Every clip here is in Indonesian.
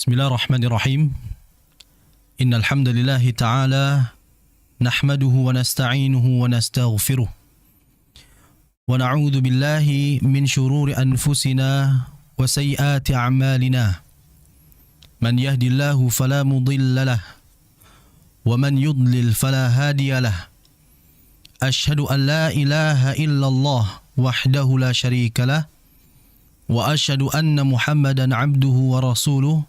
Bismillahirrahmanirrahim. Innal hamdalillah ta'ala nahmaduhu wa nasta'inuhu wa nastaghfiruh. Wa na'udzu billahi min shururi anfusina wa sayyiati a'malina. Man yahdihillahu fala mudilla lahu wa man yudlil fala hadiya lahu. Ashhadu an la ilaha illallah wahdahu la syarika lahu wa ashhadu anna Muhammadan 'abduhu wa rasuluh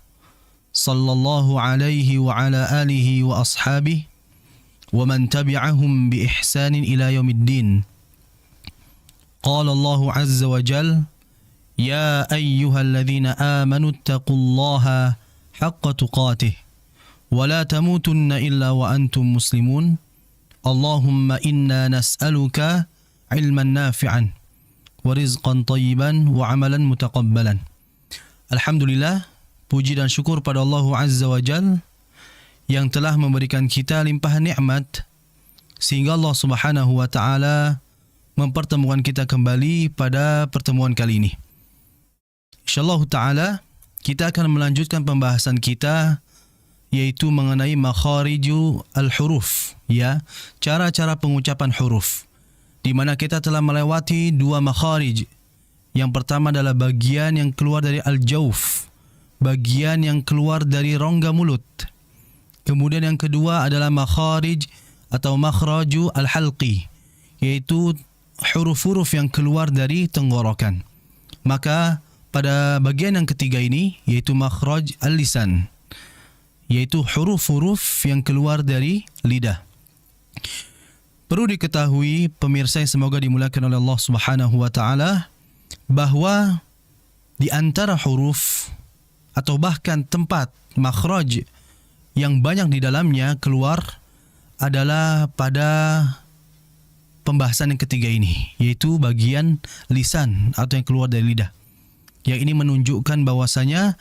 sallallahu alaihi wa ala alihi wa ashabihi wa man tabi'ahum bi ihsanin ila yaumiddin. Qala Allah 'azza wa jalla ya ayyuhalladzina amanu taqullaha haqqa tuqatih wa la tamutunna illa wa antum muslimun. Allahumma inna nas'aluka ilman nafi'an wa rizqan tayyiban wa amalan mutaqabbalan. Alhamdulillah, puji dan syukur pada Allah Azza wa Jal yang telah memberikan kita limpahan nikmat sehingga Allah Subhanahu wa taala mempertemukan kita kembali pada pertemuan kali ini. Insyaallah taala kita akan melanjutkan pembahasan kita yaitu mengenai makhariju al-huruf, ya, cara-cara pengucapan huruf, di mana kita telah melewati dua makharij. Yang pertama adalah bagian yang keluar dari al-jawf, bagian yang keluar dari rongga mulut. Kemudian yang kedua adalah makharij atau makhraju al-halqi, yaitu huruf-huruf yang keluar dari tenggorokan. Maka pada bagian yang ketiga ini yaitu makhraj al-lisan, yaitu huruf-huruf yang keluar dari lidah. Perlu diketahui pemirsa yang semoga dimuliakan oleh Allah Subhanahu wa taala bahwa di antara huruf atau bahkan tempat makhraj yang banyak di dalamnya keluar adalah pada pembahasan yang ketiga ini, yaitu bagian lisan atau yang keluar dari lidah. Yang ini menunjukkan bahwasanya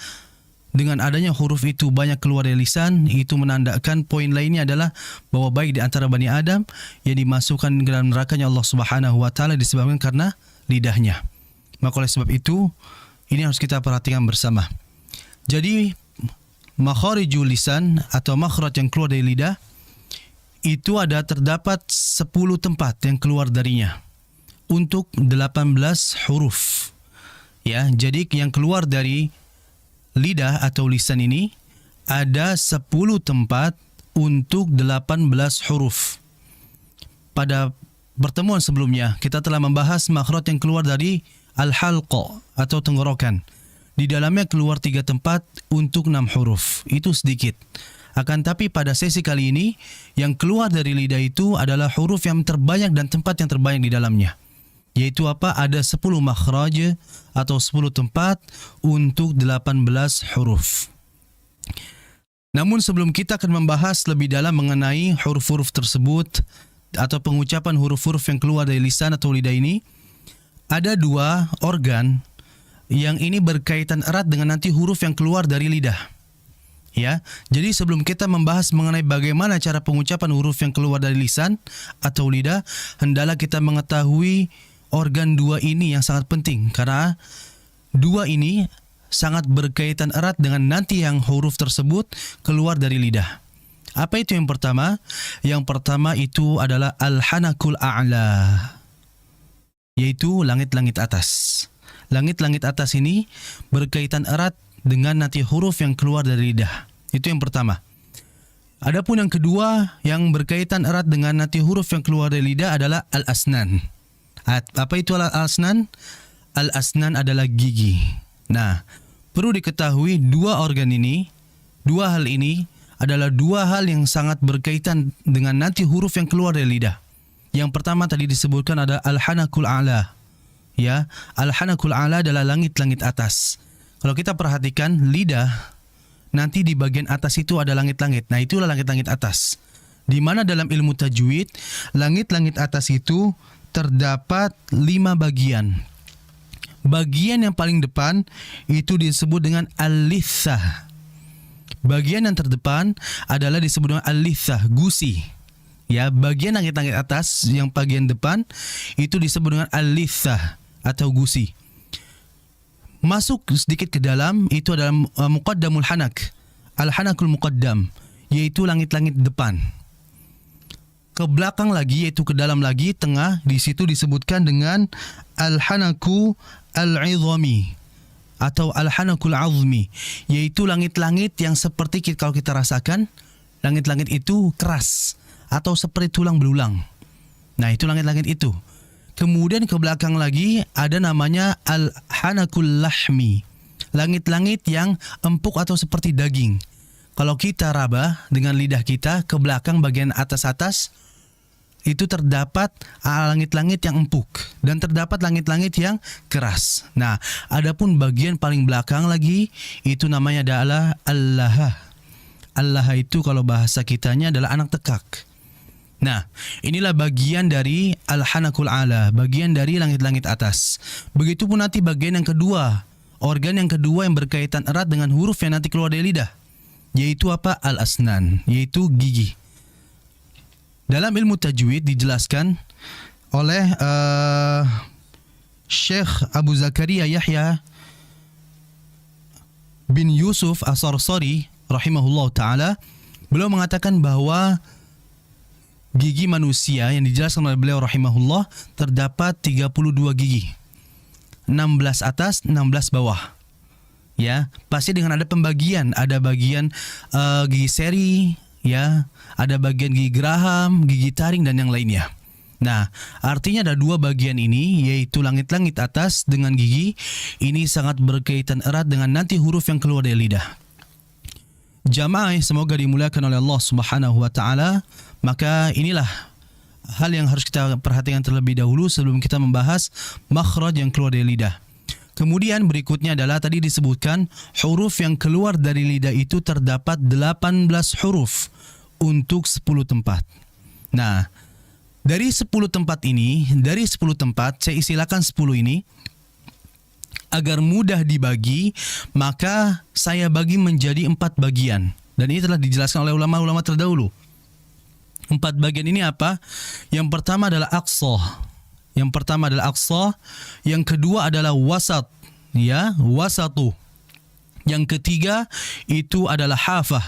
dengan adanya huruf itu banyak keluar dari lisan, itu menandakan poin lainnya adalah bahwa baik di antara Bani Adam yang dimasukkan ke dalam nerakanya Allah Subhanahu wa taala disebabkan karena lidahnya. Maka oleh sebab itu ini harus kita perhatikan bersama. Jadi makharijul lisan atau makhraj yang keluar dari lidah itu terdapat 10 tempat yang keluar darinya untuk 18 huruf. Ya, jadi yang keluar dari lidah atau lisan ini ada 10 tempat untuk 18 huruf. Pada pertemuan sebelumnya kita telah membahas makhraj yang keluar dari al-halqa atau tenggorokan. Di dalamnya keluar 3 tempat untuk 6 huruf. Itu sedikit. Akan tapi pada sesi kali ini yang keluar dari lidah itu adalah huruf yang terbanyak dan tempat yang terbanyak di dalamnya. Yaitu apa? Ada 10 makhraj atau 10 tempat untuk 18 huruf. Namun sebelum kita akan membahas lebih dalam mengenai huruf-huruf tersebut atau pengucapan huruf-huruf yang keluar dari lisan atau lidah ini, ada 2 organ yang ini berkaitan erat dengan nanti huruf yang keluar dari lidah. Ya, jadi sebelum kita membahas mengenai bagaimana cara pengucapan huruf yang keluar dari lisan atau lidah, hendaklah kita mengetahui organ 2 ini yang sangat penting, karena 2 ini sangat berkaitan erat dengan nanti yang huruf tersebut keluar dari lidah. Apa itu yang pertama? Yang pertama itu adalah al-hanakul a'la, yaitu langit-langit atas. Langit-langit atas ini berkaitan erat dengan nanti huruf yang keluar dari lidah. Itu yang pertama. Adapun yang kedua yang berkaitan erat dengan nanti huruf yang keluar dari lidah adalah al-asnan. Apa itu al-asnan? Al-asnan adalah gigi. Nah, perlu diketahui 2 organ ini, 2 hal ini adalah 2 hal yang sangat berkaitan dengan nanti huruf yang keluar dari lidah. Yang pertama tadi disebutkan ada al-hanakul a'la. Ya, al-hanakul a'la adalah langit-langit atas. Kalau kita perhatikan lidah, nanti di bagian atas itu ada langit-langit. Nah, itulah langit-langit atas. Di mana dalam ilmu tajwid, langit-langit atas itu terdapat 5 bagian. Bagian yang paling depan itu disebut dengan al-lithah. Bagian yang terdepan adalah disebut dengan al-lithah, gusi. Ya, bagian langit-langit atas yang bagian depan itu disebut dengan al-lithah atau gusi. masuk sedikit ke dalam itu adalah muqaddamul hanak, al-hanakul muqaddam, yaitu langit-langit depan. Ke belakang lagi yaitu ke dalam lagi, tengah, di situ disebutkan dengan al-hanaku al-'idhami atau al-hanakul 'azmi, yaitu langit-langit yang seperti kalau kita rasakan langit-langit itu keras atau seperti tulang belulang. Nah, itu langit-langit itu. Kemudian ke belakang lagi ada namanya al-hanakul lahmi, langit-langit yang empuk atau seperti daging. Kalau kita raba dengan lidah kita ke belakang bagian atas-atas, itu terdapat langit-langit yang empuk dan terdapat langit-langit yang keras. Nah, adapun bagian paling belakang lagi itu namanya adalah al-laha. Al-laha itu kalau bahasa kitanya adalah anak tekak. Nah, inilah bagian dari al-hanakul ala, bagian dari langit-langit atas. Begitupun nanti bagian yang kedua, organ yang kedua yang berkaitan erat dengan huruf yang nanti keluar dari lidah, yaitu apa? Al-asnan, yaitu gigi. Dalam ilmu tajwid dijelaskan oleh Syekh Abu Zakaria Yahya bin Yusuf As-Sarsari rahimahullah ta'ala. Beliau mengatakan bahwa gigi manusia yang dijelaskan oleh beliau rahimahullah terdapat 32 gigi, 16 atas, 16 bawah. Ya, pasti dengan ada pembagian, ada bagian gigi seri, ya, ada bagian gigi geraham, gigi taring dan yang lainnya. Nah, artinya ada dua bagian ini, yaitu langit-langit atas dengan gigi. Ini sangat berkaitan erat dengan nanti huruf yang keluar dari lidah. Jamaah semoga dimuliakan oleh Allah Subhanahu wa taala. Maka inilah hal yang harus kita perhatikan terlebih dahulu sebelum kita membahas makhraj yang keluar dari lidah. Kemudian berikutnya adalah tadi disebutkan huruf yang keluar dari lidah itu terdapat 18 huruf untuk 10 tempat. Nah, dari 10 tempat ini, dari 10 tempat saya istilahkan 10 ini agar mudah dibagi, maka saya bagi menjadi 4 bagian. Dan ini telah dijelaskan oleh ulama-ulama terdahulu. 4 bagian ini apa? Yang pertama adalah aqsa. Yang kedua adalah wasat, ya, wasatu. Yang ketiga itu adalah hafah.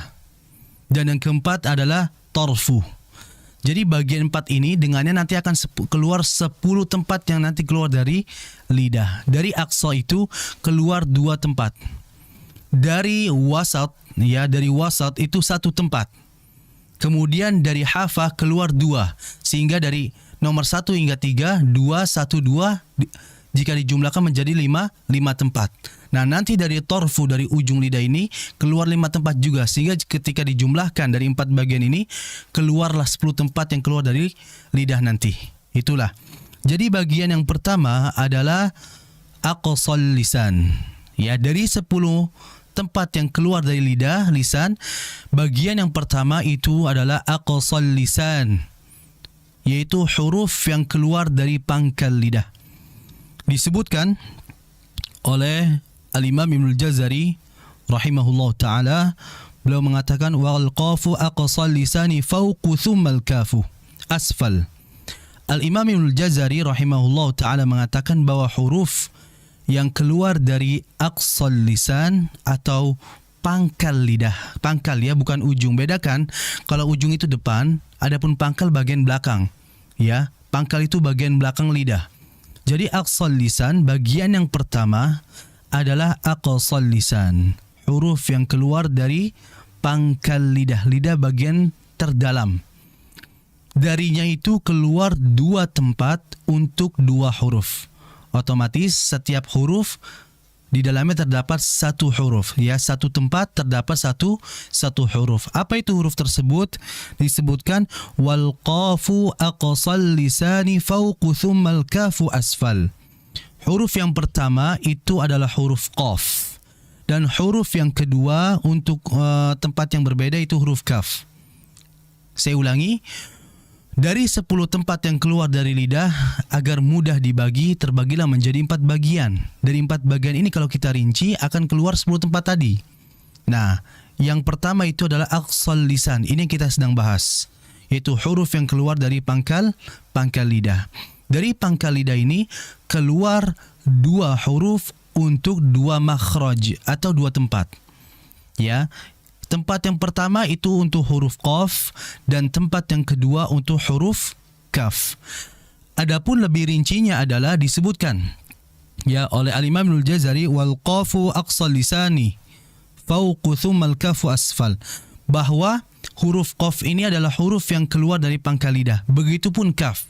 Dan yang keempat adalah tarfu. Jadi bagian 4 ini dengannya nanti akan keluar 10 tempat yang nanti keluar dari lidah. Dari aqsa itu keluar 2 tempat. Dari wasat, ya, dari wasat itu 1 tempat. Kemudian dari hafah keluar 2. Sehingga dari nomor 1 hingga 3, 2, 1, 2, jika dijumlahkan menjadi 5 tempat. Nah, nanti dari torfu, dari ujung lidah ini, keluar 5 tempat juga. Sehingga ketika dijumlahkan dari 4 bagian ini, keluarlah 10 tempat yang keluar dari lidah nanti. Itulah. Jadi bagian yang pertama adalah aqsal lisan. Ya, dari 10 tempat yang keluar dari lidah, lisan, bagian yang pertama itu adalah aqsal lisan, yaitu huruf yang keluar dari pangkal lidah. Disebutkan oleh Al-Imam Ibnul Jazari rahimahullah ta'ala, beliau mengatakan wal qafu aqsal lisani fawqu thummal kafu asfal. Al-Imam Ibnul Jazari rahimahullah ta'ala mengatakan bahwa huruf yang keluar dari aqsal lisan atau pangkal lidah, pangkal ya, bukan ujung. Bedakan, kalau ujung itu depan, adapun pangkal bagian belakang. Ya, pangkal itu bagian belakang lidah. Jadi aqsal lisan bagian yang pertama adalah aqsal lisan, huruf yang keluar dari pangkal lidah, lidah bagian terdalam. Darinya itu keluar 2 tempat untuk 2 huruf. Otomatis setiap huruf di dalamnya terdapat 1 huruf, ya, 1 tempat terdapat satu huruf. Apa itu huruf tersebut? Disebutkan wal qafu aqsal lisani fawqu thummal kafu asfal. Huruf yang pertama itu adalah huruf qaf, dan huruf yang kedua untuk tempat yang berbeda itu huruf kaf. Saya ulangi, dari 10 tempat yang keluar dari lidah, agar mudah dibagi, terbagilah menjadi 4 bagian. Dari 4 bagian ini kalau kita rinci akan keluar 10 tempat tadi. Nah, yang pertama itu adalah aqsal lisan. Ini yang kita sedang bahas, yaitu huruf yang keluar dari pangkal lidah. Dari pangkal lidah ini keluar 2 huruf untuk dua makhraj atau dua tempat. Ya. Tempat yang pertama itu untuk huruf qaf dan tempat yang kedua untuk huruf kaf. Adapun lebih rincinya adalah disebutkan ya oleh Al-Imam Al-Jazari, wal qafu aqsal lisani fawqu thumma al-kafu asfal, bahwa huruf qaf ini adalah huruf yang keluar dari pangkal lidah. Begitupun kaf,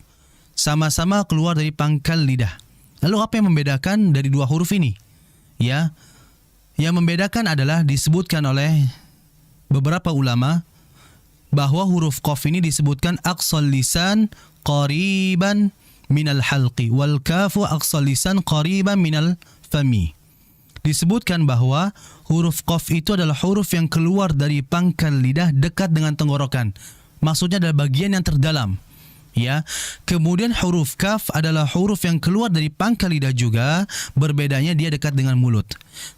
sama-sama keluar dari pangkal lidah. Lalu apa yang membedakan dari dua huruf ini? Ya, yang membedakan adalah disebutkan oleh beberapa ulama bahwa huruf qaf ini disebutkan aqsal lisan qariban minal halqi wal kafu aqsal lisan qariban minal fami. Disebutkan bahwa huruf qaf itu adalah huruf yang keluar dari pangkal lidah dekat dengan tenggorokan. Maksudnya adalah bagian yang terdalam. Ya. Kemudian huruf kaf adalah huruf yang keluar dari pangkal lidah juga, berbedanya dia dekat dengan mulut.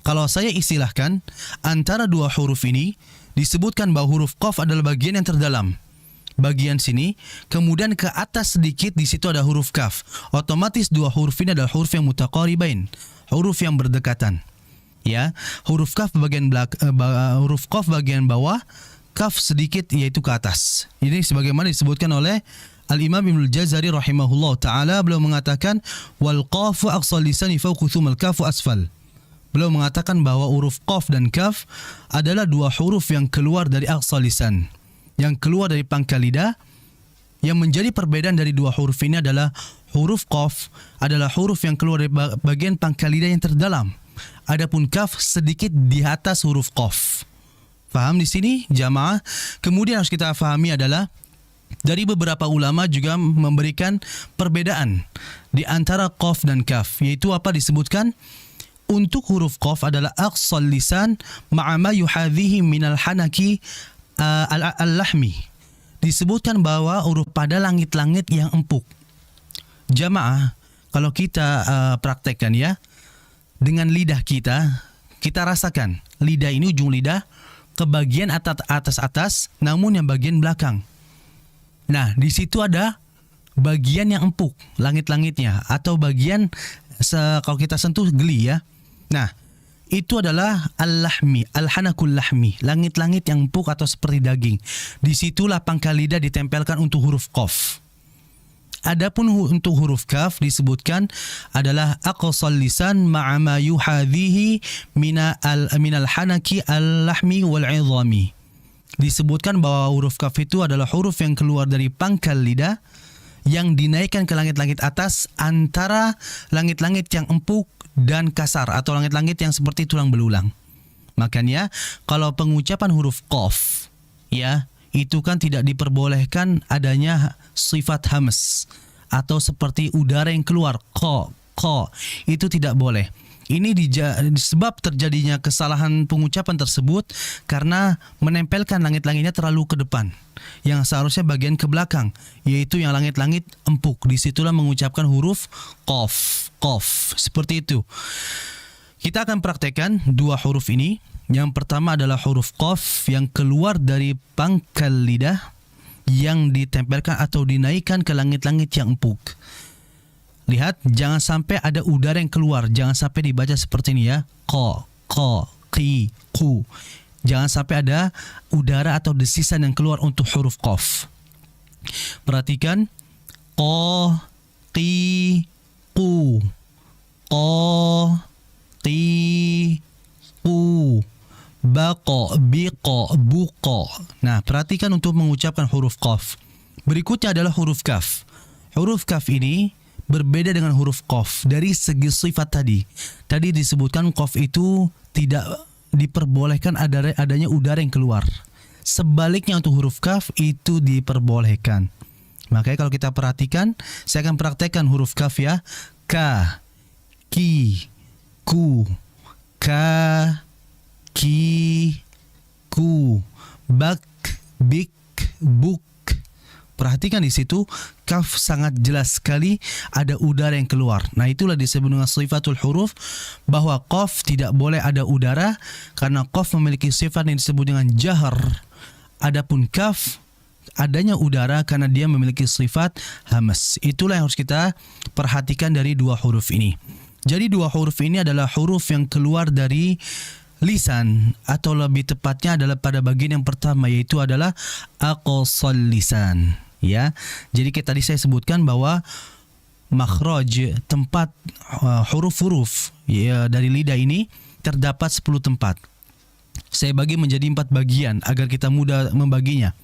Kalau saya istilahkan antara dua huruf ini, disebutkan bahwa huruf qaf adalah bagian yang terdalam. Bagian sini, kemudian ke atas sedikit di situ ada huruf kaf. Otomatis dua huruf ini adalah huruf yang mutaqaribain, huruf yang berdekatan. Ya, huruf qaf bagian bawah, kaf sedikit yaitu ke atas. Ini sebagaimana disebutkan oleh Al-Imam Ibnu Al-Jazari rahimahullah taala, beliau mengatakan wal qafu aqsal lisani fawqa thumma al-kafu asfal. Beliau mengatakan bahwa huruf qaf dan kaf adalah dua huruf yang keluar dari aqsal lisan, yang keluar dari pangkal lidah. Yang menjadi perbedaan dari dua huruf ini adalah huruf qaf adalah huruf yang keluar dari bagian pangkal lidah yang terdalam. Adapun kaf sedikit di atas huruf qaf. Faham di sini jamaah? Kemudian harus kita fahami adalah dari beberapa ulama juga memberikan perbedaan di antara qaf dan kaf, yaitu apa disebutkan? Untuk huruf qaf adalah aqsal lisan ma'a ma yuhadhihi minal hanaki al-lahmi. Disebutkan bahwa huruf pada langit-langit yang empuk. Jamaah, kalau kita praktekkan ya, dengan lidah kita rasakan lidah ini, ujung lidah ke bagian atas, namun yang bagian belakang. Nah, di situ ada bagian yang empuk, langit-langitnya, atau bagian kalau kita sentuh geli ya. Nah, itu adalah al-lahmi, al-hanakul lahmi, langit-langit yang empuk atau seperti daging. Disitulah pangkal lidah ditempelkan untuk huruf qaf. Adapun untuk huruf kaf disebutkan adalah aqsal lisan ma'a ma yuhadhihi minal hanaki al-lahmi wal-'idhami. Disebutkan bahwa huruf kaf itu adalah huruf yang keluar dari pangkal lidah yang dinaikkan ke langit-langit atas antara langit-langit yang empuk dan kasar atau langit-langit yang seperti tulang belulang. Makanya kalau pengucapan huruf qaf ya, itu kan tidak diperbolehkan adanya sifat hams atau seperti udara yang keluar ko. Itu tidak boleh. Ini sebab terjadinya kesalahan pengucapan tersebut karena menempelkan langit-langitnya terlalu ke depan, yang seharusnya bagian ke belakang, yaitu yang langit-langit empuk. Disitulah mengucapkan huruf qaf. Seperti itu. Kita akan praktekkan dua huruf ini. Yang pertama adalah huruf qaf yang keluar dari pangkal lidah yang ditempelkan atau dinaikkan ke langit-langit yang empuk. Lihat, jangan sampai ada udara yang keluar. Jangan sampai dibaca seperti ini ya. Ko, ki, ku. Jangan sampai ada udara atau desisan yang keluar untuk huruf qaf. Perhatikan. Ko, ki, ku. Ko, ki, ku. Baqo, biqo, buqo. Nah, perhatikan untuk mengucapkan huruf qaf. Berikutnya adalah huruf kaf. Huruf kaf ini berbeda dengan huruf qaf dari segi sifat tadi. Tadi disebutkan qaf itu tidak diperbolehkan adanya udara yang keluar. Sebaliknya untuk huruf kaf itu diperbolehkan. Makanya kalau kita perhatikan, saya akan praktekkan huruf kaf ya. Ka, ki, ku, ka, ki, ku, bak, bik, buk. Perhatikan di situ kaf sangat jelas sekali ada udara yang keluar. Nah, itulah disebut dengan sifatul huruf, bahwa qaf tidak boleh ada udara karena qaf memiliki sifat yang disebut dengan jahar. Adapun kaf adanya udara karena dia memiliki sifat hamas. Itulah yang harus kita perhatikan dari dua huruf ini. Jadi dua huruf ini adalah huruf yang keluar dari lisan, atau lebih tepatnya adalah pada bagian yang pertama, yaitu adalah aqsal lisan. Ya, jadi kayak tadi saya sebutkan bahwa makhraj, tempat huruf-huruf ya, dari lidah ini terdapat 10 tempat. Saya bagi menjadi 4 bagian agar kita mudah membaginya.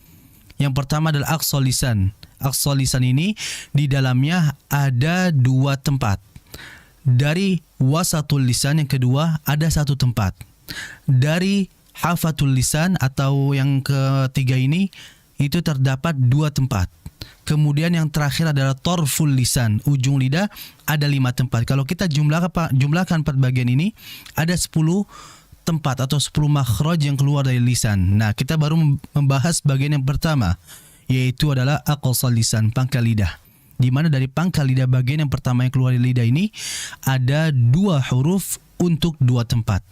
Yang pertama adalah aqsal lisan. Aqsal lisan ini di dalamnya ada 2 tempat. Dari wasatul lisan yang kedua ada 1 tempat. Dari hafatul lisan atau yang ketiga ini itu terdapat 2 tempat. Kemudian yang terakhir adalah torful lisan, ujung lidah, ada 5 tempat. Kalau kita jumlahkan 4 bagian ini, ada 10 tempat atau 10 makhraj yang keluar dari lisan. Nah, kita baru membahas bagian yang pertama, yaitu adalah aqsal lisan, pangkal lidah. Di mana dari pangkal lidah, bagian yang pertama yang keluar dari lidah ini ada 2 huruf untuk 2 tempat,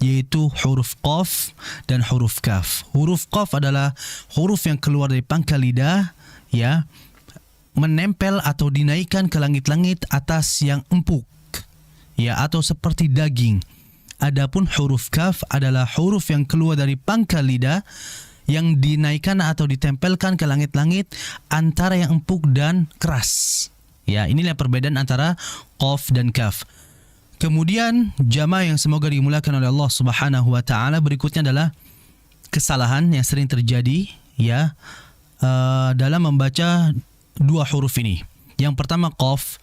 yaitu huruf qaf dan huruf kaf. Huruf qaf adalah huruf yang keluar dari pangkal lidah, ya, menempel atau dinaikkan ke langit-langit atas yang empuk, ya, atau seperti daging. Adapun huruf kaf adalah huruf yang keluar dari pangkal lidah yang dinaikkan atau ditempelkan ke langit-langit antara yang empuk dan keras. Ya, inilah perbedaan antara qaf dan kaf. Kemudian jamaah yang semoga dimuliakan oleh Allah Subhanahu wa taala, berikutnya adalah kesalahan yang sering terjadi, ya, dalam membaca 2 huruf ini. Yang pertama qaf.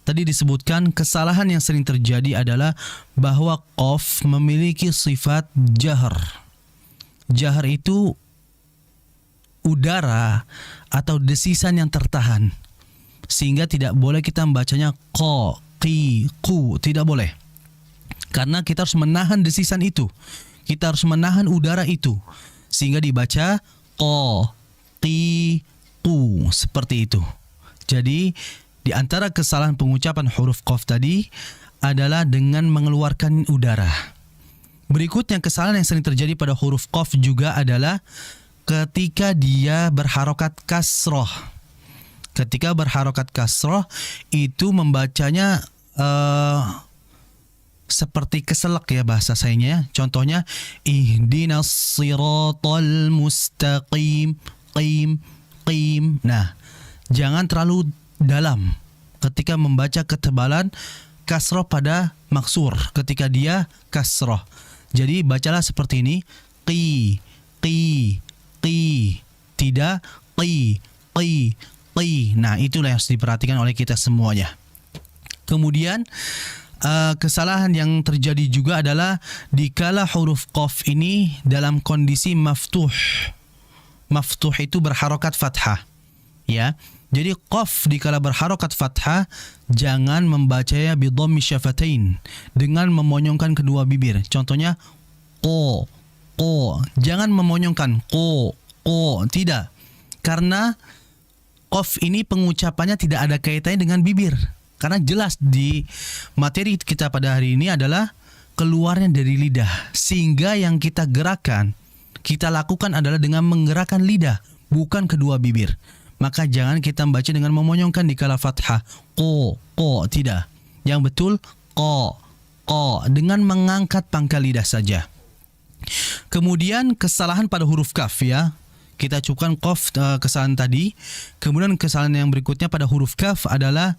Tadi disebutkan kesalahan yang sering terjadi adalah bahwa qaf memiliki sifat jahr. Jahr itu udara atau desisan yang tertahan, sehingga tidak boleh kita membacanya qa, qi, qu, tidak boleh. Karena kita harus menahan desisan itu. Kita harus menahan udara itu sehingga dibaca qa, qi, qu, seperti itu. Jadi di antara kesalahan pengucapan huruf qaf tadi adalah dengan mengeluarkan udara. Berikutnya kesalahan yang sering terjadi pada huruf qaf juga adalah ketika dia berharokat kasroh. Ketika berharokat kasroh itu membacanya seperti keselak, ya, bahasa sayanya. Contohnya ihdinas siratal mustaqim, qim, qim. Nah, jangan terlalu dalam ketika membaca ketebalan kasroh pada maksur ketika dia kasroh. Jadi bacalah seperti ini, qi, qi, qi, tidak qi, qi, qi. Nah, itulah yang harus diperhatikan oleh kita semuanya. Kemudian kesalahan yang terjadi juga adalah dikala huruf qaf ini dalam kondisi maftuh. Maftuh itu berharokat fathah, ya. Jadi qaf dikala berharokat fathah jangan membacanya bidhammi syafatain, dengan memonyongkan kedua bibir. Contohnya qo, qo. Jangan memonyongkan qo, qo, tidak. Karena qaf ini pengucapannya tidak ada kaitannya dengan bibir. Karena jelas di materi kita pada hari ini adalah keluarnya dari lidah, sehingga yang kita gerakan, kita lakukan adalah dengan menggerakkan lidah, bukan kedua bibir. Maka jangan kita membaca dengan memonyongkan dikala fathah, qo, qo, tidak. Yang betul qo, qo, dengan mengangkat pangkal lidah saja. Kemudian kesalahan pada huruf kaf, ya. Kita cukupkan qaf, kesalahan tadi. Kemudian kesalahan yang berikutnya pada huruf kaf adalah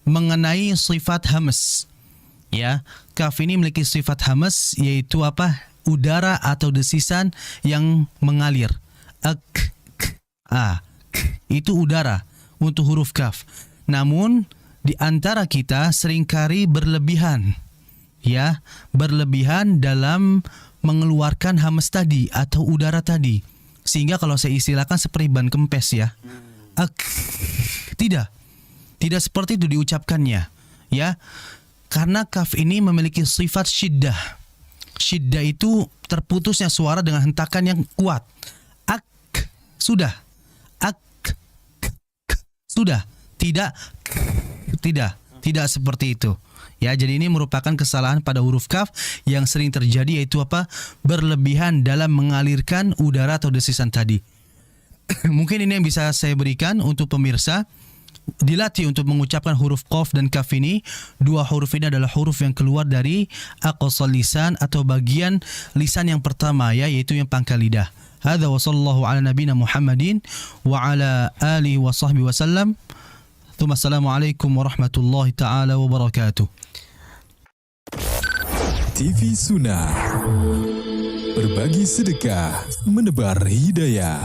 mengenai sifat hamas. Ya, kaf ini memiliki sifat hamas, yaitu apa? Udara atau desisan yang mengalir. Ak, k, a, k, itu udara untuk huruf kaf. Namun di antara kita seringkali berlebihan, ya, berlebihan dalam mengeluarkan hamas tadi atau udara tadi, sehingga kalau saya istilahkan seperti ban kempes, ya. Ak, tidak seperti itu diucapkannya, ya. Karena kaf ini memiliki sifat syiddah. Syiddah itu terputusnya suara dengan hentakan yang kuat. Sudah, ak, sudah, tidak seperti itu. Ya, jadi ini merupakan kesalahan pada huruf kaf yang sering terjadi, yaitu apa? Berlebihan dalam mengalirkan udara atau desisan tadi. Mungkin ini yang bisa saya berikan untuk pemirsa. dilatih untuk mengucapkan huruf qaf dan kaf ini. Dua huruf ini adalah huruf yang keluar dari aqsal lisan atau bagian lisan yang pertama, ya, yaitu yang pangkal lidah. Hadza wa sallallahu ala nabiyina Muhammadin wa ala alihi wa sahbihi wasallam. Assalamualaikum warahmatullahi taala wabarakatuh. TV Sunnah, berbagi sedekah, menebar hidayah.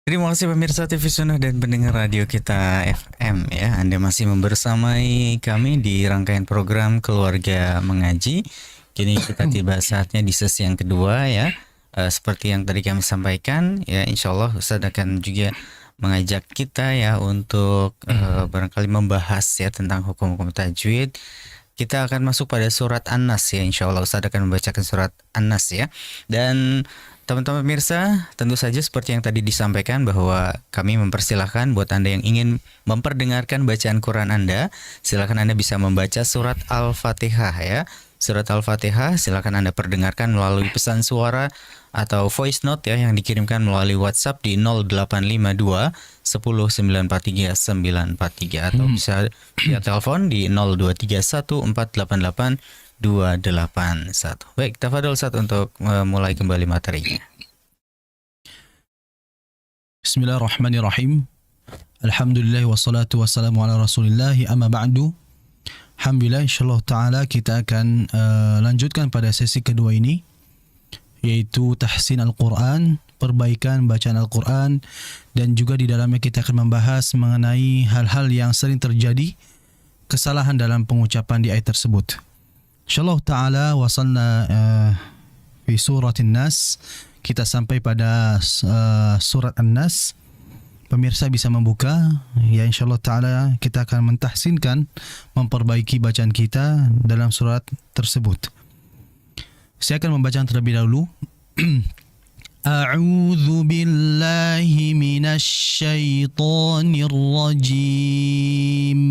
Terima kasih pemirsa TV Sunnah dan pendengar radio kita FM, ya. Anda masih membersamai kami di rangkaian program Keluarga Mengaji. Kini kita tiba saatnya di sesi yang kedua, ya. Seperti yang tadi kami sampaikan, ya, insya Allah Ustaz akan juga mengajak kita, ya, untuk barangkali membahas, ya, tentang hukum-hukum tajwid. Kita akan masuk pada surat An-Nas, ya. Insya Allah Ustaz akan membacakan surat An-Nas, ya. Dan teman-teman pemirsa, tentu saja seperti yang tadi disampaikan bahwa kami mempersilahkan buat Anda yang ingin memperdengarkan bacaan Quran Anda, silakan Anda bisa membaca surat Al-Fatihah, ya. Surat Al-Fatihah silakan Anda perdengarkan melalui pesan suara atau voice note, ya, yang dikirimkan melalui WhatsApp di 0852 10943 943 atau bisa via telepon di 0231 488 281. Baik, tafadhol Ustaz untuk mulai kembali materinya. Bismillahirrahmanirrahim. Alhamdulillah wassalatu wassalamu ala Rasulillah, amma ba'du. Alhamdulillah, insyaallah taala kita akan lanjutkan pada sesi kedua ini, yaitu tahsin Al-Quran, perbaikan bacaan Al-Quran, dan juga di dalamnya kita akan membahas mengenai hal-hal yang sering terjadi kesalahan dalam pengucapan di ayat tersebut. InsyaAllah ta'ala wasalna fi surat An-Nas. Kita sampai pada surat An-Nas. Pemirsa bisa membuka, ya, insyaAllah ta'ala kita akan mentahsinkan, memperbaiki bacaan kita dalam surat tersebut. Saya akan membaca terlebih dahulu. A'udzu billahi minasy syaithanir rajim.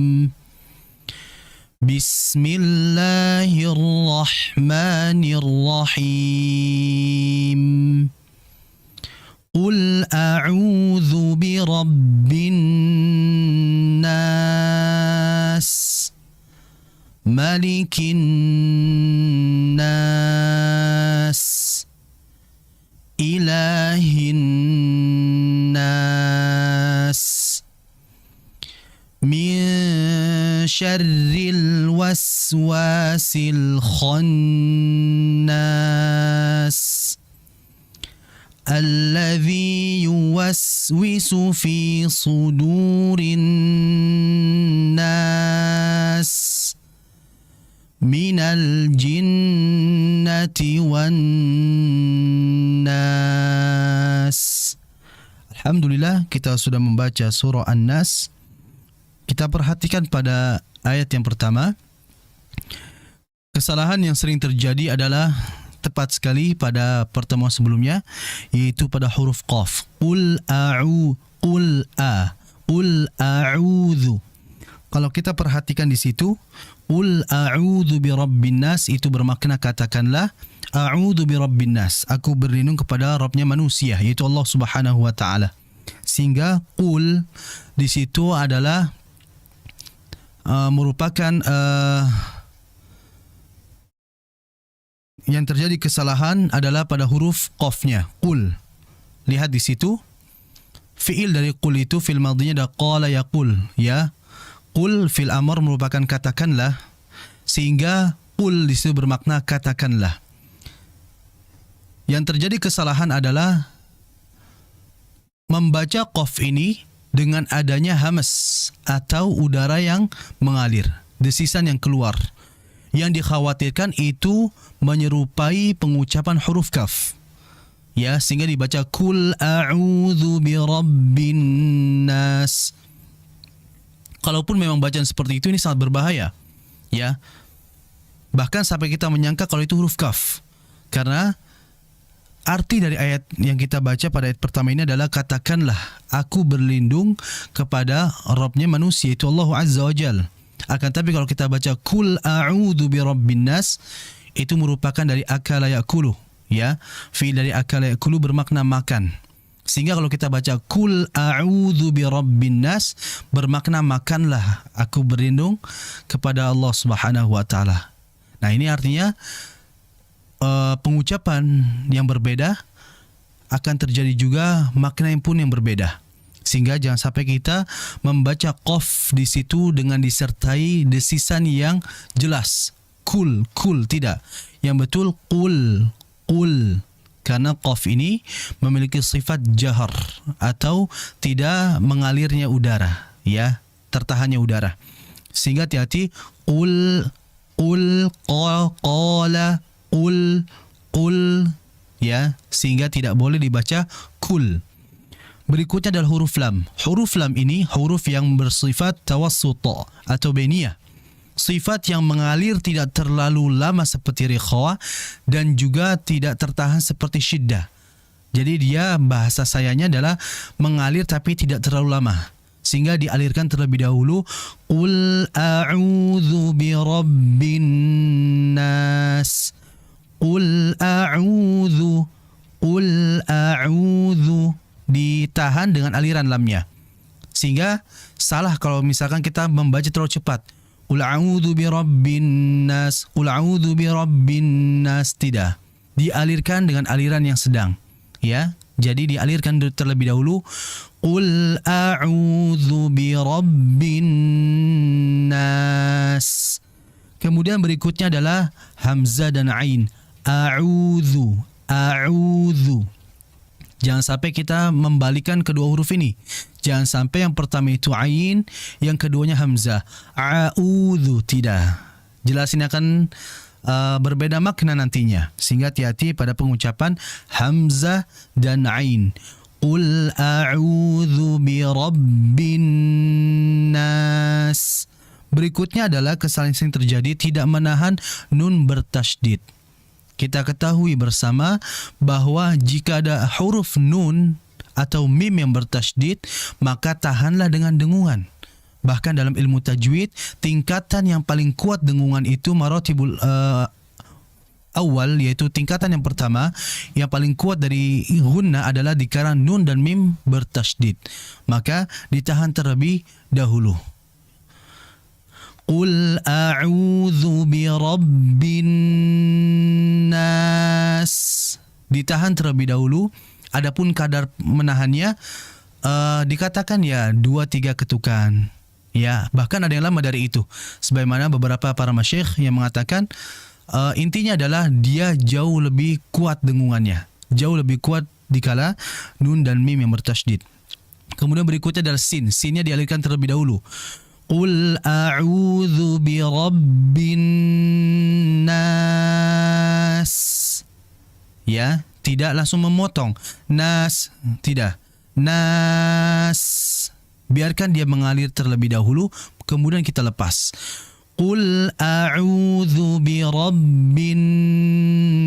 Bismillahirrahmanirrahim. Qul a'udzu birabbin nas, malikin nas, ilahin nas, min syarril waswasil khannas, alladzi yuwaswisu fi sudurin nas, minal jinnati wan nas. Alhamdulillah, kita sudah membaca surah An-Nas. Kita perhatikan pada ayat yang pertama. Kesalahan yang sering terjadi adalah tepat sekali pada pertemuan sebelumnya, yaitu pada huruf qaf. Qul a'udzu. Kalau kita perhatikan di situ, qul a'udzu birabbin nas, itu bermakna katakanlah a'udzu birabbin nas, aku berlindung kepada Rabbnya manusia, yaitu Allah Subhanahu wa taala. Sehingga qul di situ adalah merupakan yang terjadi kesalahan adalah pada huruf qafnya, qul. Lihat di situ, fiil dari qul itu fiil madhinya ada qala yaqul, ya. Qul fil amr merupakan katakanlah, sehingga qul di situ bermakna katakanlah. Yang terjadi kesalahan adalah membaca qaf ini dengan adanya hamas atau udara yang mengalir, desisan yang keluar. Yang dikhawatirkan itu menyerupai pengucapan huruf kaf, ya, sehingga dibaca kul a'udzu birabbin nas. Kalaupun memang bacaan seperti itu, ini sangat berbahaya, ya. Bahkan sampai kita menyangka kalau itu huruf kaf, karena arti dari ayat yang kita baca pada ayat pertama ini adalah katakanlah aku berlindung kepada Rabbnya manusia, itu Allah Azza wa Jal. Akan tapi kalau kita baca kul a'udzu birabbin nas, itu merupakan dari akala ya'kulu, ya. Fi'il dari akala ya'kulu bermakna makan. Sehingga kalau kita baca Qul a'udzu birabbin nas, bermakna makanlah aku berlindung kepada Allah Subhanahu wa taala. Nah, ini artinya pengucapan yang berbeda akan terjadi juga makna pun yang berbeda. Sehingga jangan sampai kita membaca qaf di situ dengan disertai desisan yang jelas. Kul, tidak. Yang betul qul. Karena qaf ini memiliki sifat jahar atau tidak mengalirnya udara, ya, tertahannya udara. Sehingga hati-hati qul, qala, qul, ya, sehingga tidak boleh dibaca kul. Berikutnya adalah huruf lam. Huruf lam ini huruf yang bersifat tawassut atau bainiyah. Sifat yang mengalir tidak terlalu lama seperti rikhwa dan juga tidak tertahan seperti syiddah. Jadi dia bahasa sayanya adalah mengalir tapi tidak terlalu lama. Sehingga dialirkan terlebih dahulu Qul a'udzu birabbin nas. Qul a'udzu. Ditahan dengan aliran lamnya. Sehingga salah kalau misalkan kita membaca terlalu cepat. Qul a'udzu birabbin nas. Qul a'udzu birabbin nas. Tidak. Dialirkan dengan aliran yang sedang. Ya. Jadi dialirkan terlebih dahulu. Qul a'udzu birabbin nas. Kemudian berikutnya adalah hamzah dan ain. A'udzu. Jangan sampai kita membalikan kedua huruf ini. Jangan sampai yang pertama itu ain, yang keduanya hamzah. A'udzu, tidak. Jelas ini akan berbeda makna nantinya. Sehingga hati-hati pada pengucapan hamzah dan ain. Qul a'udzu birabbin nas. Berikutnya adalah kesalahan yang terjadi tidak menahan nun bertasydid. Kita ketahui bersama bahwa jika ada huruf nun atau mim yang bertasydid, maka tahanlah dengan dengungan. Bahkan dalam ilmu tajwid, tingkatan yang paling kuat dengungan itu maratibul awal, yaitu tingkatan yang pertama yang paling kuat dari gunnah adalah dikala nun dan mim bertasydid. Maka ditahan terlebih dahulu. Qul a'udzu birabbin nas. Ditahan terlebih dahulu. Adapun kadar menahannya dikatakan ya 2-3 ketukan. Ya, bahkan ada yang lama dari itu. Sebagaimana beberapa para masyayikh yang mengatakan intinya adalah dia jauh lebih kuat dengungannya. Jauh lebih kuat dikala nun dan mim yang bertasydid. Kemudian berikutnya adalah sin. Sinnya dialirkan terlebih dahulu. Qul a'udzu birabbin nas. Ya, tidak langsung memotong. Nas, tidak. Nas. Biarkan dia mengalir terlebih dahulu, kemudian kita lepas. Qul a'udzu birabbin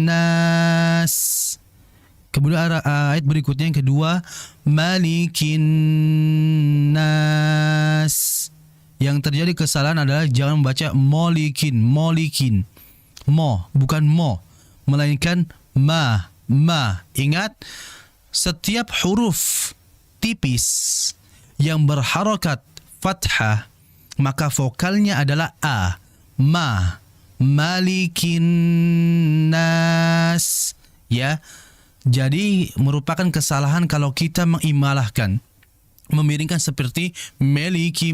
nas. Kemudian ayat berikutnya yang kedua, malikin nas. Yang terjadi kesalahan adalah jangan membaca molikin. Mo, bukan mo, melainkan ma. Ingat, setiap huruf tipis yang berharakat fathah, maka vokalnya adalah a. Ma. Malikin nas. Ya. Jadi merupakan kesalahan kalau kita mengimalahkan, memiringkan seperti melikin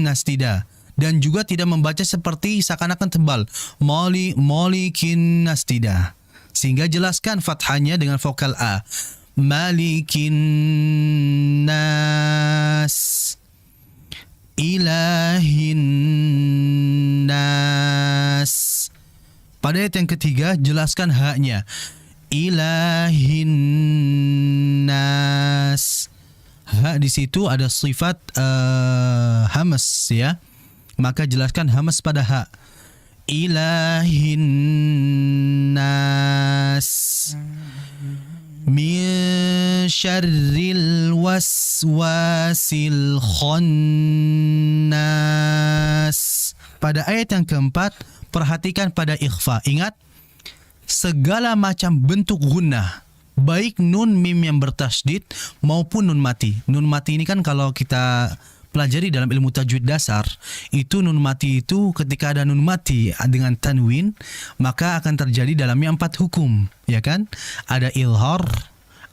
nas, tidak. Dan juga tidak membaca seperti seakan-akan tebal. Molikin nas, tidak. Sehingga jelaskan fathahnya dengan vokal a. Malikin nas. Ilahin nas. Pada ayat yang ketiga jelaskan haknya. Ilahin nas. Ha di situ ada sifat hamas, ya. Maka jelaskan hamas pada ha. Ilahin nas. Min syarril waswasil khannas. Pada ayat yang keempat, perhatikan pada ikhfa. Ingat, segala macam bentuk gunnah baik nun mim yang bertasydid maupun nun mati. Nun mati ini kan kalau kita pelajari dalam ilmu tajwid dasar, itu nun mati itu ketika ada nun mati dengan tanwin, maka akan terjadi dalamnya 4 hukum, ya kan? Ada ilhar,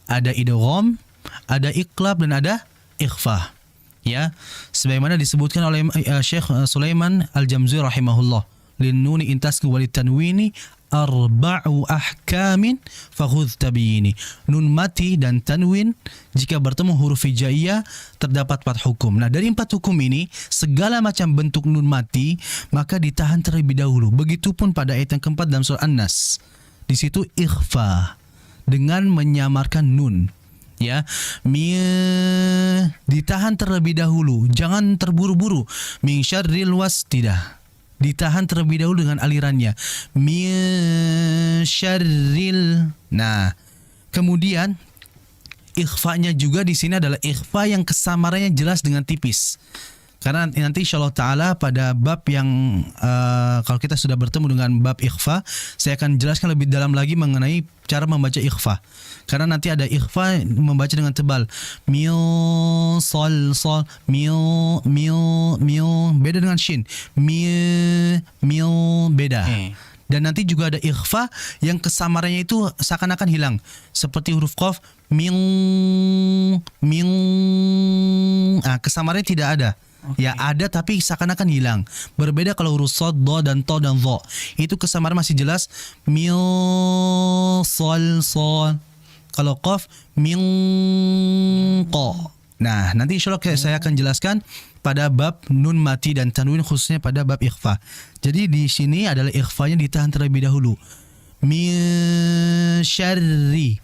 ada idgham, ada iqlab dan ada ikhfa. Ya, sebagaimana disebutkan oleh Syekh Sulaiman Al-Jamzuri rahimahullah, lin nuni intasku walit tanwini arba'u ahkamin fakhudh tabyini. Nun mati dan tanwin jika bertemu huruf hijaiyah terdapat 4 hukum. Nah, dari 4 hukum ini segala macam bentuk nun mati maka ditahan terlebih dahulu. Begitupun pada ayat yang keempat dalam surah An-Nas. Di situ ikhfa dengan menyamarkan nun. Ya, ditahan terlebih dahulu, jangan terburu-buru. Min syarril tidak. Ditahan terlebih dahulu dengan alirannya. Min syarril. Nah, kemudian ikhfanya juga di sini adalah ikhfa yang kesamarannya jelas dengan tipis. Karena nanti insyaallah ta'ala pada bab yang kalau kita sudah bertemu dengan bab ikhfa, saya akan jelaskan lebih dalam lagi mengenai cara membaca ikhfa. Karena nanti ada ikhfa membaca dengan tebal. Mil, sol, sol, mil, beda dengan shin. Mil, beda. Dan nanti juga ada ikhfa yang kesamarannya itu seakan-akan hilang. Seperti huruf qaf, mil. Kesamarannya tidak ada. Okay. Ya ada tapi seakan-akan hilang. Berbeda kalau huruf shad, do dan to dan dho. Itu kesamaran masih jelas. Mil, sol, sol. Kalau qaf, mil, qa. Nah, nanti insyaallah saya akan jelaskan pada bab nun mati dan tanwin, khususnya pada bab ikhfa. Jadi di sini adalah ikhfanya ditahan terlebih dahulu. Min syarri,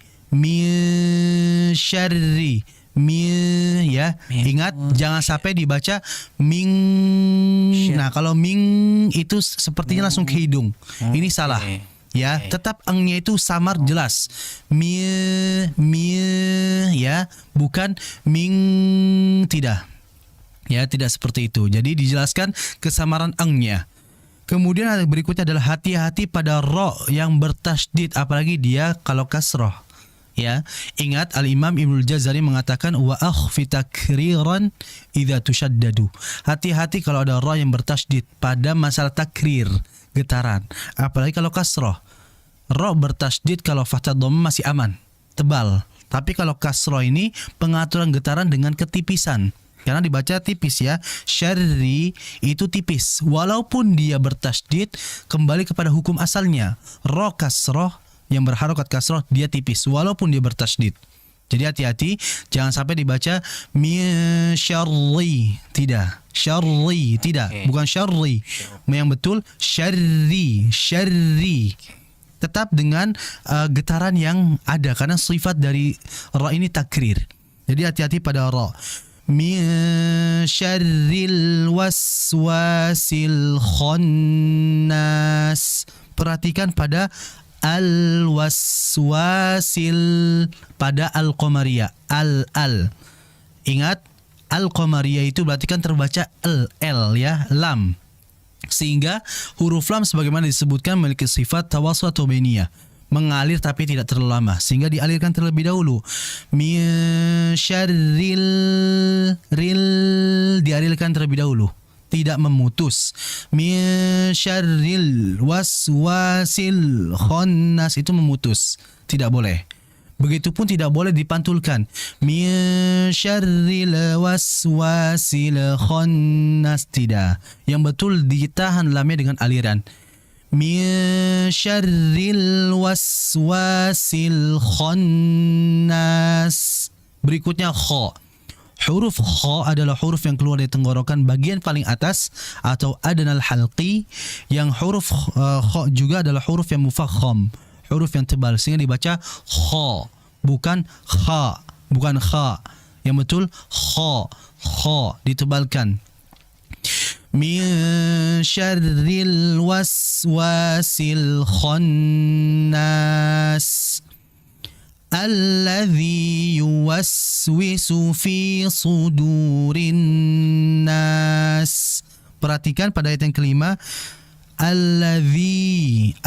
ya. Ingat jangan sampai dibaca ming. Nah, kalau ming itu sepertinya langsung ke hidung. Ini salah. Ya, tetap engnya itu samar jelas. Ya, bukan ming, tidak. Ya, tidak seperti itu. Jadi dijelaskan kesamaran engnya. Kemudian ada berikutnya adalah hati-hati pada ro yang bertasydid, apalagi dia kalau kasroh. Ya, ingat Al-Imam Ibnul Jazari mengatakan wa akhfi takriran idza tushaddadu. Hati-hati kalau ada ra yang bertasydid pada masalah takrir, getaran. Apalagi kalau kasroh. Ra bertasydid kalau fathah dhammah masih aman, tebal. Tapi kalau kasroh ini pengaturan getaran dengan ketipisan. Karena dibaca tipis ya. Syarri itu tipis. Walaupun dia bertasydid, kembali kepada hukum asalnya. Ra kasroh yang berharokat kasroh dia tipis walaupun dia bertasydid. Jadi hati-hati jangan sampai dibaca min syarri, tidak. Syarri tidak, bukan syarri. Yang betul syarri. Tetap dengan getaran yang ada karena sifat dari ra ini takrir. Jadi hati-hati pada ra. Min syarril waswasil khannas. Perhatikan pada al-waswasil pada al-qamariyah. Al. Ingat, al-qamariyah itu berarti kan terbaca l ya, lam. Sehingga huruf lam sebagaimana disebutkan memiliki sifat tawassul atau bainiyah, mengalir tapi tidak terlalu lama, sehingga dialirkan terlebih dahulu. Min syarril dialirkan terlebih dahulu, tidak memutus. Min syarril waswasil khannas itu memutus, tidak boleh. Begitupun tidak boleh dipantulkan. Min syarril waswasil khannas, tidak. Yang betul ditahan lamnya dengan aliran. Min syarril waswasil khannas. Berikutnya kha. Huruf kha adalah huruf yang keluar dari tenggorokan bagian paling atas atau adnal halqi. Yang huruf kha juga adalah huruf yang mufakham, huruf yang tebal, sehingga dibaca kha, bukan kha, bukan kha. Yang betul kha ditebalkan. Min syarril waswasil khannas alladzi yuwaswisu fi sudurin nas. Perhatikan pada ayat yang kelima, alladzi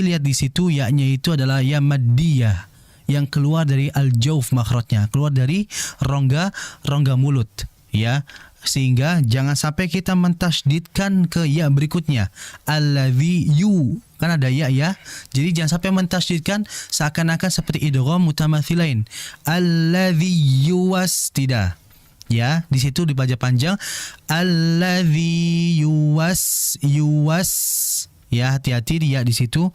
lihat di situ ya-nya itu adalah ya maddiyah. yang keluar dari al-jauf makhrajnya, keluar dari rongga mulut, ya. Sehingga jangan sampai kita mentasydidkan ke ya berikutnya. Alladzi yu, kan ada ya ya. Jadi jangan sampai mentasydidkan seakan-akan seperti idgham mutamathilain. Alladzi yuwas, tidak. Ya, di situ dibaca panjang. Alladzi yuwas. Ya, hati-hati dia di situ.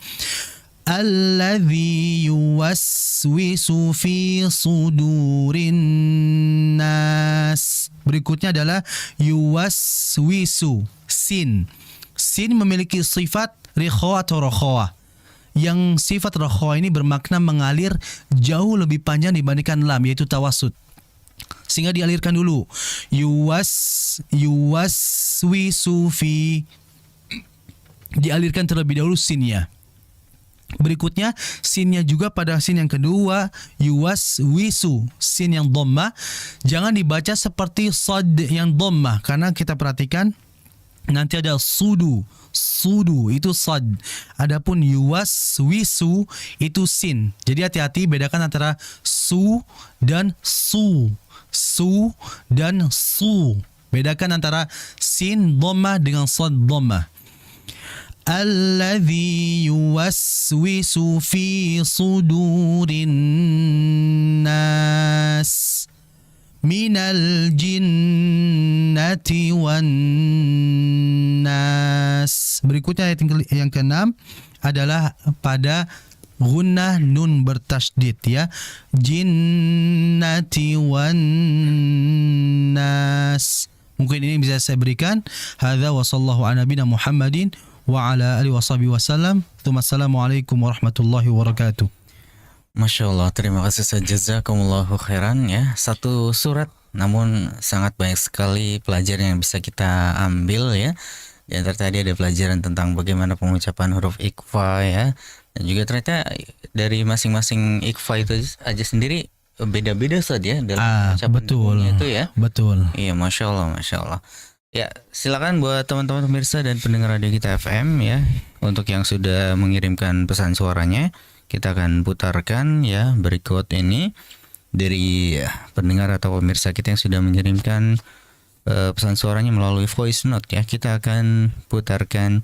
Alladzi yuwaswisu fi sudurin nas. Berikutnya adalah yuwaswisu, sin. Sin memiliki sifat rikhawa atau rakhawa. Yang sifat rakhawa ini bermakna mengalir jauh lebih panjang dibandingkan lam, yaitu tawassut. Sehingga dialirkan dulu. Yuwaswisu fi, dialirkan terlebih dahulu sinnya. Berikutnya sinnya juga pada sin yang kedua, yuwaswisu, sin yang dhammah jangan dibaca seperti sad yang dhammah, karena kita perhatikan nanti ada sudu itu sad, adapun yuwaswisu itu sin. Jadi hati-hati bedakan antara su dan su dan su, bedakan antara sin dhammah dengan sad dhammah. Alladzi yuwaswisu fi sudurin nas minal jinnati wan nas. Berikutnya ayat yang ke-6 adalah pada gunnah nun bertasydid, ya. Jinnati wan nas. Mungkin ini bisa saya berikan. Hadza wa sallallahu ala nabiyina Muhammadin wa ala alihi washabihi wasallam. Assalamualaikum warahmatullahi wabarakatuh. Masya Allah, terima kasih Ustaz, jazakumullahu khairan ya. Satu surat namun sangat banyak sekali pelajaran yang bisa kita ambil ya. Di antara tadi ada pelajaran tentang bagaimana pengucapan huruf ikhfa ya. Dan juga ternyata dari masing-masing ikhfa itu aja sendiri beda-beda Ustaz ya dalam pengucapan betul itu ya. Betul. Iya, Masya Allah. Ya, silakan buat teman-teman pemirsa dan pendengar radio kita FM ya, untuk yang sudah mengirimkan pesan suaranya, kita akan putarkan ya berikut ini dari pendengar atau pemirsa kita yang sudah mengirimkan pesan suaranya melalui voice note ya. Kita akan putarkan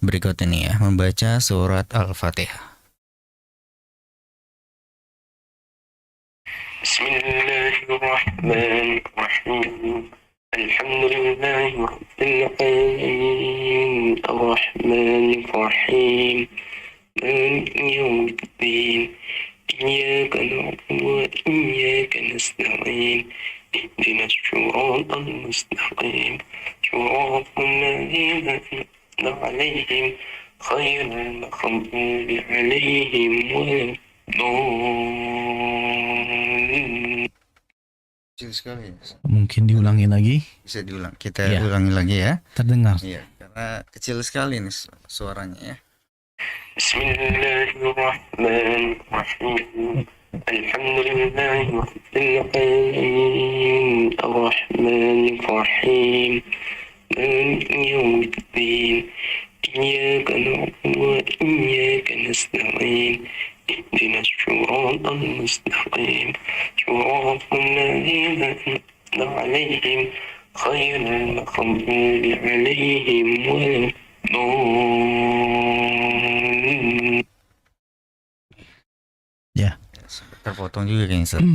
berikut ini ya, membaca surat Al-Fatihah. Bismillahirrahmanirrahim. Alhamdulillahi rabbil alamin, arrahmanir rahim, maliki yaumiddin, iyyaka na'budu wa iyyaka nasta'in, ihdinas siratal mustaqim, siratal ladzina an'amta 'alaihim ghairil maghdubi 'alaihim waladdallin. Sekali. Mungkin diulangi lagi. Bisa diulang. Kita ulangi lagi ya. Terdengar. Iya, karena kecil sekali nih suaranya ya. Bismillahirrahmanirrahim. Alhamdulillahi rabbil alamin, arrahmanir rahim, maliki yaumiddin, iyyaka na'budu wa iyyaka nasta'in, ihdinas siratal mustaqim, siratal ladzina an'amta 'alaihim ghairil maghdubi 'alaihim waladdallin. Ya. Terpotong juga kayaknya Ustaz.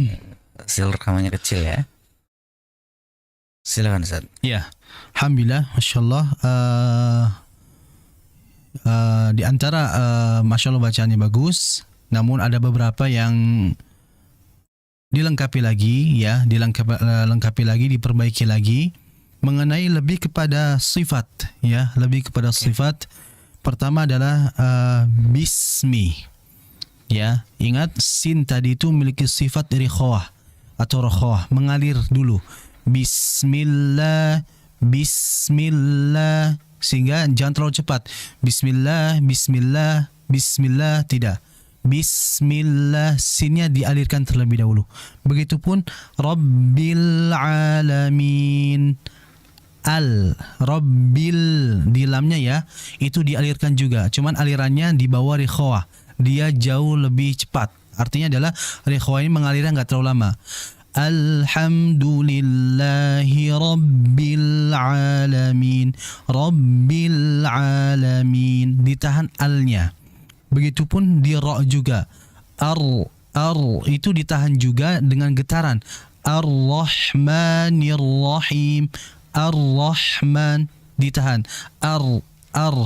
Hasil rekamannya kecil ya. Silakan Ustaz. Ya, alhamdulillah, masya Allah. Di antara masya Allah bacaannya bagus, namun ada beberapa yang dilengkapi lagi, ya, dilengkapi lagi, diperbaiki lagi mengenai lebih kepada sifat, ya, lebih kepada sifat. Pertama adalah bismi. Ya, ingat sin tadi itu memiliki sifat dari khawah atau rokhawah, mengalir dulu. Bismillah, bismillah, sehingga jangan terlalu cepat. Bismillah, bismillah, bismillah, tidak. Bismillah, sinnya dialirkan terlebih dahulu. Begitupun Rabbil alamin. Rabbil di lamnya ya, itu dialirkan juga. Cuman alirannya di bawah rikhawah. Dia jauh lebih cepat Artinya adalah rikhwa ini mengalirnya nggak terlalu lama. Alhamdulillahi Rabbil Alamin. Rabbil Alamin. Ditahan alnya. Begitupun di ra juga. Ar itu ditahan juga dengan getaran. Ar-Rahmanir Rahim. Ar-Rahman ditahan. Ar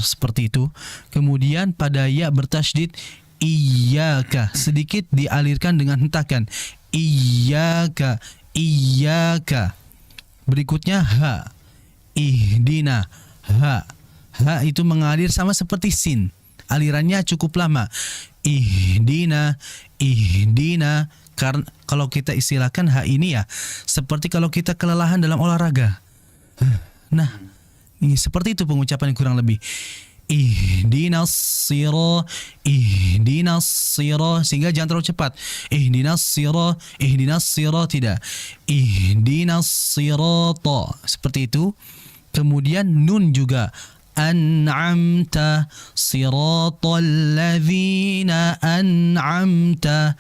seperti itu. Kemudian pada ya bertasydid iyyaka, sedikit dialirkan dengan hentakan. Iyyaka. Berikutnya ha. Ihdina. Ha itu mengalir sama seperti sin. Alirannya cukup lama. Ihdina. Karena kalau kita istilahkan ha ini ya seperti kalau kita kelelahan dalam olahraga. Nah, ini seperti itu pengucapan yang kurang lebih. Ihdinas sira, sehingga jangan terlalu cepat. Ihdinas sira tidak. Ihdinas sirata, seperti itu. Kemudian nun juga. An'amta siratal ladzina an'amta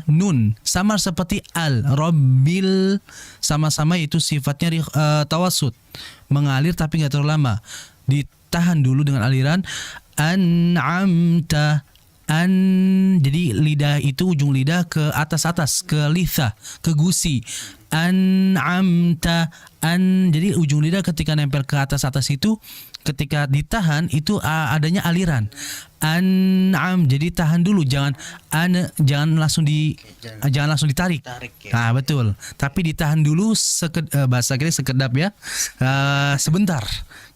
nun sama seperti al rabbil, sama-sama itu sifatnya tawassut, mengalir tapi nggak terlalu lama. Ditahan dulu dengan aliran an'amta jadi lidah itu ujung lidah ke atas ke litha, ke gusi. An'amta jadi ujung lidah ketika nempel ke atas itu ketika ditahan itu adanya aliran. An'am, jadi tahan dulu, jangan langsung ditarik. Nah, betul. Tapi ditahan dulu bahasa kita sekedap ya. Sebentar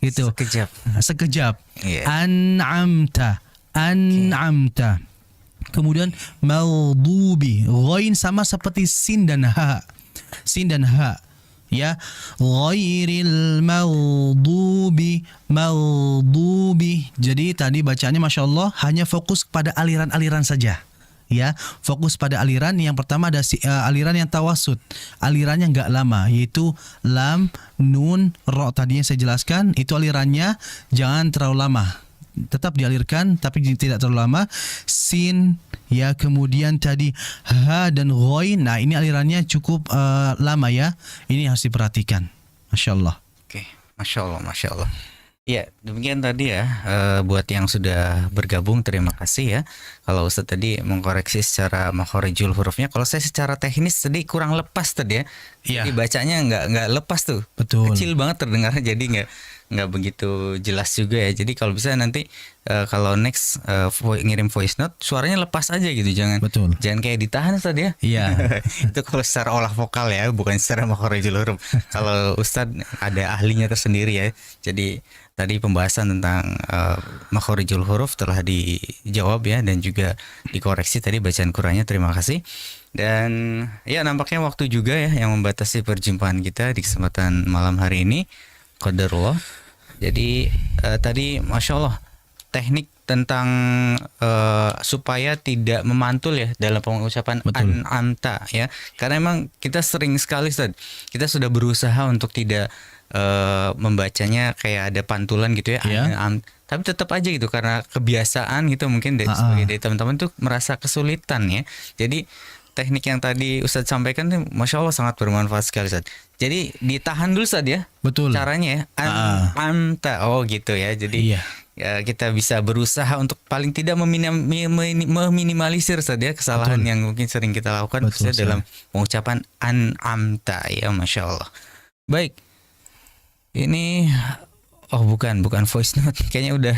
gitu. Sekejap. Yeah. An'amta. Kemudian maghdubi, ghain sama seperti sin dan ha. Ya, ghairil maghdubi. Jadi tadi bacaannya Masya Allah hanya fokus pada aliran-aliran saja. Ya, fokus pada aliran. Yang pertama ada aliran yang tawassut, alirannya nggak lama, yaitu lam, nun, ro tadi yang saya jelaskan. Itu alirannya jangan terlalu lama, tetap dialirkan tapi tidak terlalu lama. Sin, ya, kemudian tadi ha dan ghain. Nah, ini alirannya cukup lama ya. Ini harus diperhatikan. Masya Allah. Oke, Masya Allah. Ya, demikian tadi ya. Buat yang sudah bergabung, terima kasih ya. Kalau Ustadz tadi mengkoreksi secara makhorijul hurufnya, kalau saya secara teknis tadi kurang lepas tadi ya. Jadi bacanya nggak lepas tuh. Betul. Kecil banget terdengarnya, jadi nggak begitu jelas juga ya. Jadi kalau bisa nanti kalau next ngirim voice note suaranya lepas aja gitu, jangan kayak ditahan Ustadz ya. Iya. Itu kalau secara olah vokal ya, bukan secara makhorijul huruf. Kalau Ustadz ada ahlinya tersendiri ya. Jadi tadi pembahasan tentang makhorijul huruf telah dijawab ya, dan juga dikoreksi tadi bacaan Qur'annya. Terima kasih. Dan ya, nampaknya waktu juga ya yang membatasi perjumpaan kita di kesempatan malam hari ini. Qadarullah. Jadi tadi Masya Allah teknik tentang supaya tidak memantul ya dalam pengucapan an'amta ya. Karena emang kita sering sekali Ustaz, kita sudah berusaha untuk tidak membacanya kayak ada pantulan gitu ya. Tapi tetap aja gitu karena kebiasaan gitu, mungkin dari teman-teman tuh merasa kesulitan ya. Jadi teknik yang tadi Ustadz sampaikan tuh Masya Allah sangat bermanfaat sekali Ustadz. Jadi ditahan dulu Ustadz ya. Betul. Caranya ya an'amta. Oh gitu ya. Jadi ya, kita bisa berusaha untuk paling tidak meminimalisir Ustadz ya kesalahan yang mungkin sering kita lakukan dalam pengucapan an'amta ya. Masya Allah. Baik. Ini bukan voice note, kayaknya udah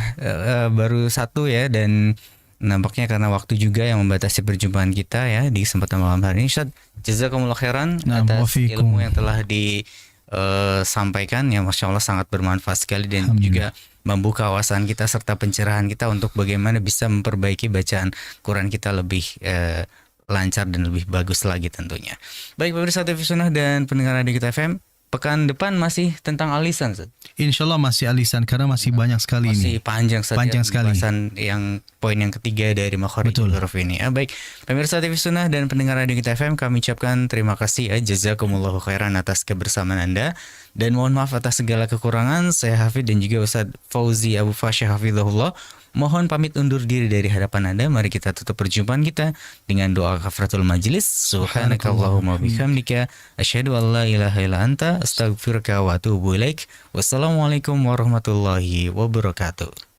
baru satu ya, dan nampaknya karena waktu juga yang membatasi perjumpaan kita ya di kesempatan malam hari ini. Ustaz, jazakumullah khairan atas ilmu yang telah disampaikan ya. Masya Allah sangat bermanfaat sekali, dan juga membuka wawasan kita serta pencerahan kita untuk bagaimana bisa memperbaiki bacaan Quran kita lebih lancar dan lebih bagus lagi tentunya. Baik pemirsa TV Sunnah dan pendengar Radio Kita FM, pekan depan masih tentang alisan Ustaz. Insya Allah masih alisan karena masih banyak sekali masih ini. Panjang sekali. Pembahasan yang poin yang ketiga dari makhorijul huruf ini. Baik, pemirsa TV Sunnah dan pendengar Radio Kita FM, kami ucapkan terima kasih ya, jazakumullahu khairan atas kebersamaan Anda, dan mohon maaf atas segala kekurangan. Saya Hafid dan juga Ustaz Fauzi Abu Fasya hafizahullah mohon pamit undur diri dari hadapan Anda. Mari kita tutup perjumpaan kita dengan doa kafaratul majlis. Subhanakallahumma bihamdika asyhadu an la ilaha illa anta astaghfiruka wa atubu ilaik. Wassalamualaikum warahmatullahi wabarakatuh.